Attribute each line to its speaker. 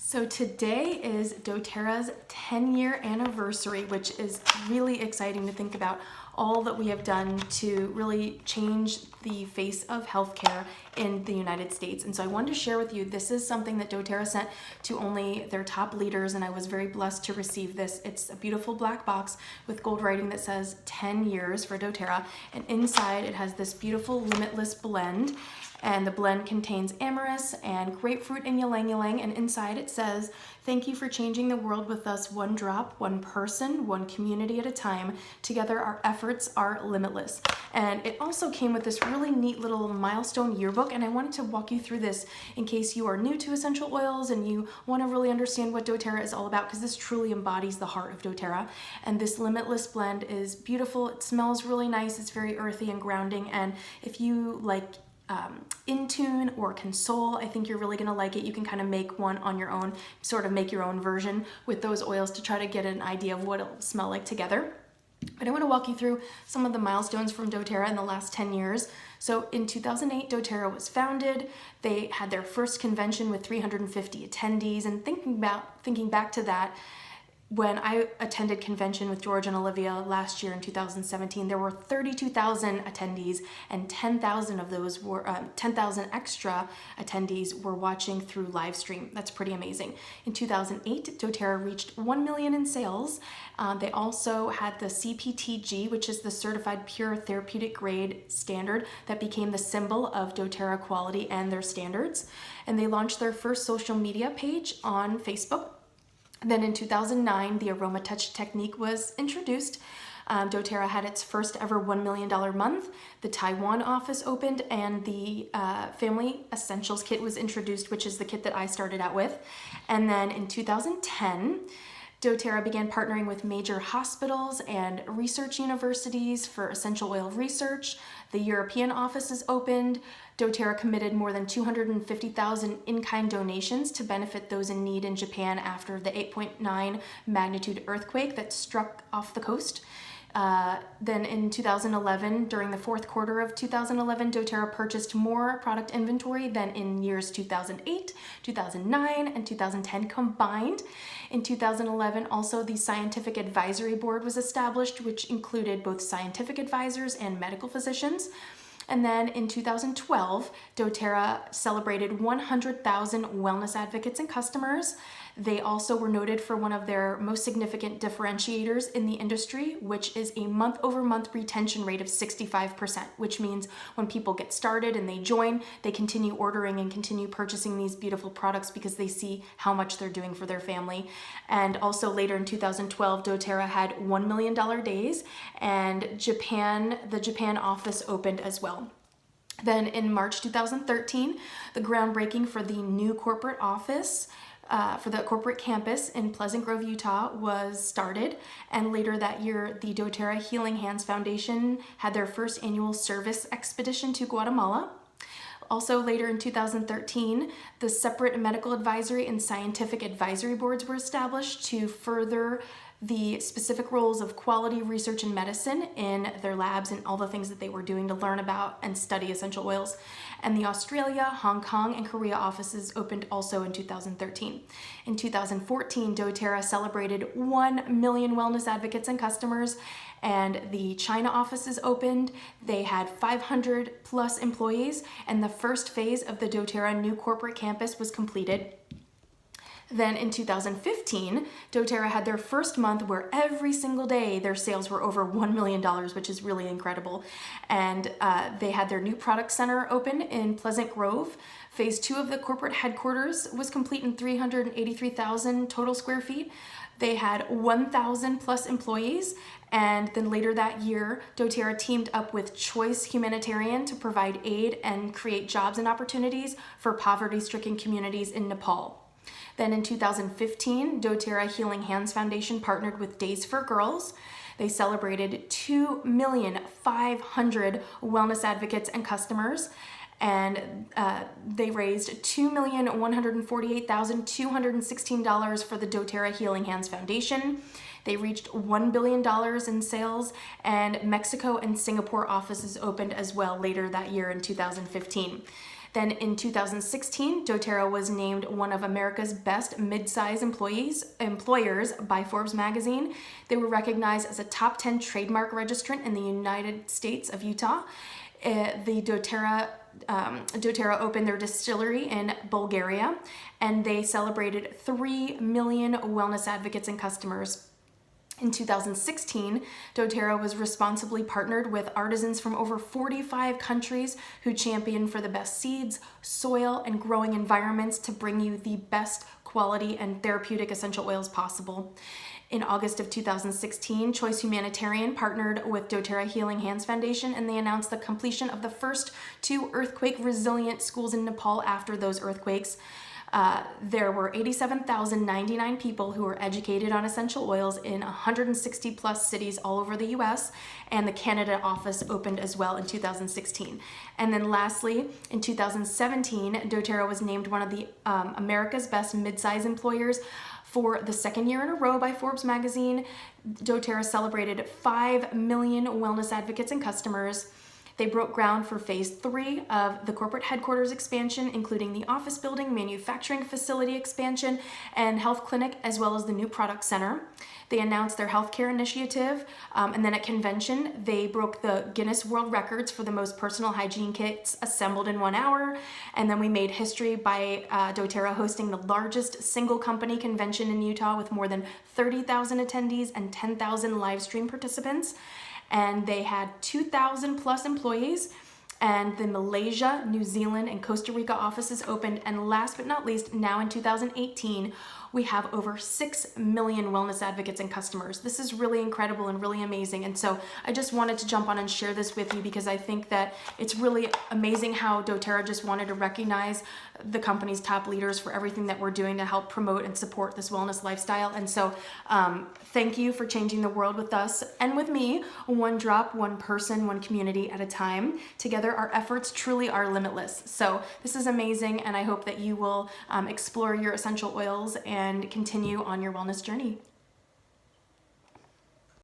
Speaker 1: So today is doTERRA's 10-year anniversary, which is really exciting to think about all that we have done to really change the face of healthcare in the United States. And so I wanted to share with you, this is something that doTERRA sent to only their top leaders, and I was very blessed to receive this. It's a beautiful black box with gold writing that says 10 years for doTERRA, and inside it has this beautiful Limitless blend. And the blend contains amyris and grapefruit and ylang ylang, and inside it says, "Thank you for changing the world with us, one drop, one person, one community at a time. Together our efforts are limitless." And it also came with this really neat little Milestone yearbook, and I wanted to walk you through this in case you are new to essential oils and you want to really understand what doTERRA is all about, because this truly embodies the heart of doTERRA. And this Limitless blend is beautiful. It smells really nice. It's very earthy and grounding, and if you like Intune or Console, I think you're really gonna like it. You can kind of make one on your own, sort of make your own version with those oils to try to get an idea of what it'll smell like together. But I want to walk you through some of the milestones from doTERRA in the last 10 years. So in 2008, doTERRA was founded. They had their first convention with 350 attendees, and thinking back to that, when I attended convention with George and Olivia last year in 2017, there were 32,000 attendees, and 10,000 of those were 10,000 extra attendees were watching through live stream. That's pretty amazing. In 2008, doTERRA reached 1 million in sales. They also had the CPTG, which is the Certified Pure Therapeutic Grade standard that became the symbol of doTERRA quality and their standards. And they launched their first social media page on Facebook. Then in 2009, the Aroma Touch technique was introduced. doTERRA had its first ever $1 million month. The Taiwan office opened, and the Family Essentials kit was introduced, which is the kit that I started out with. And then in 2010, doTERRA began partnering with major hospitals and research universities for essential oil research. The European offices opened. doTERRA committed more than 250,000 in-kind donations to benefit those in need in Japan after the 8.9 magnitude earthquake that struck off the coast. Then in 2011, during the fourth quarter of 2011, doTERRA purchased more product inventory than in years 2008, 2009, and 2010 combined. In 2011, also the Scientific Advisory Board was established, which included both scientific advisors and medical physicians. And then in 2012, doTERRA celebrated 100,000 wellness advocates and customers. They also were noted for one of their most significant differentiators in the industry, which is a month-over-month retention rate of 65%, which means when people get started and they join, they continue ordering and continue purchasing these beautiful products because they see how much they're doing for their family. And also later in 2012, doTERRA had $1 million days, and the Japan office opened as well. Then in March 2013, the groundbreaking for the new corporate office for the corporate campus in Pleasant Grove, Utah was started. And later that year, the doTERRA Healing Hands Foundation had their first annual service expedition to Guatemala. Also later in 2013, the separate medical advisory and scientific advisory boards were established to further the specific roles of quality research and medicine in their labs and all the things that they were doing to learn about and study essential oils. And the Australia, Hong Kong, and Korea offices opened also in 2013. In 2014, doTERRA celebrated 1 million wellness advocates and customers, and the China offices opened. They had 500 plus employees, and the first phase of the doTERRA new corporate campus was completed. Then in 2015, doTERRA had their first month where every single day their sales were over $1 million, which is really incredible. And they had their new product center open in Pleasant Grove. Phase 2 of the corporate headquarters was complete in 383,000 total square feet. They had 1,000 plus employees. And then later that year, doTERRA teamed up with Choice Humanitarian to provide aid and create jobs and opportunities for poverty-stricken communities in Nepal. Then in 2015, doTERRA Healing Hands Foundation partnered with Days for Girls. They celebrated 2,500,000 wellness advocates and customers, and they raised $2,148,216 for the doTERRA Healing Hands Foundation. They reached $1 billion in sales, and Mexico and Singapore offices opened as well later that year in 2015. Then in 2016, doTERRA was named one of America's best mid-size employers by Forbes magazine. They were recognized as a top 10 trademark registrant in the United States of Utah. doTERRA opened their distillery in Bulgaria, and they celebrated 3 million wellness advocates and customers. In 2016, doTERRA was responsibly partnered with artisans from over 45 countries who champion for the best seeds, soil, and growing environments to bring you the best quality and therapeutic essential oils possible. In August of 2016, Choice Humanitarian partnered with doTERRA Healing Hands Foundation, and they announced the completion of the first 2 earthquake-resilient schools in Nepal after those earthquakes. There were 87,099 people who were educated on essential oils in 160 plus cities all over the US, and the Canada office opened as well in 2016. And then lastly, in 2017, doTERRA was named one of the America's best mid-size employers for the 2nd year in a row by Forbes magazine. doTERRA celebrated 5 million wellness advocates and customers. They broke ground for phase 3 of the corporate headquarters expansion, including the office building, manufacturing facility expansion, and health clinic, as well as the new product center. They announced their healthcare initiative, and then at convention, they broke the Guinness World Records for the most personal hygiene kits assembled in 1 hour. And then we made history by doTERRA hosting the largest single company convention in Utah with more than 30,000 attendees and 10,000 live stream participants. And they had 2,000 plus employees, and the Malaysia, New Zealand, and Costa Rica offices opened. And last but not least, now in 2018, we have over 6 million wellness advocates and customers. This is really incredible and really amazing. And so I just wanted to jump on and share this with you because I think that it's really amazing how doTERRA just wanted to recognize the company's top leaders for everything that we're doing to help promote and support this wellness lifestyle. And so thank you for changing the world with us and with me, one drop, one person, one community at a time. Together, our efforts truly are limitless. So this is amazing, and I hope that you will explore your essential oils and continue on your wellness journey.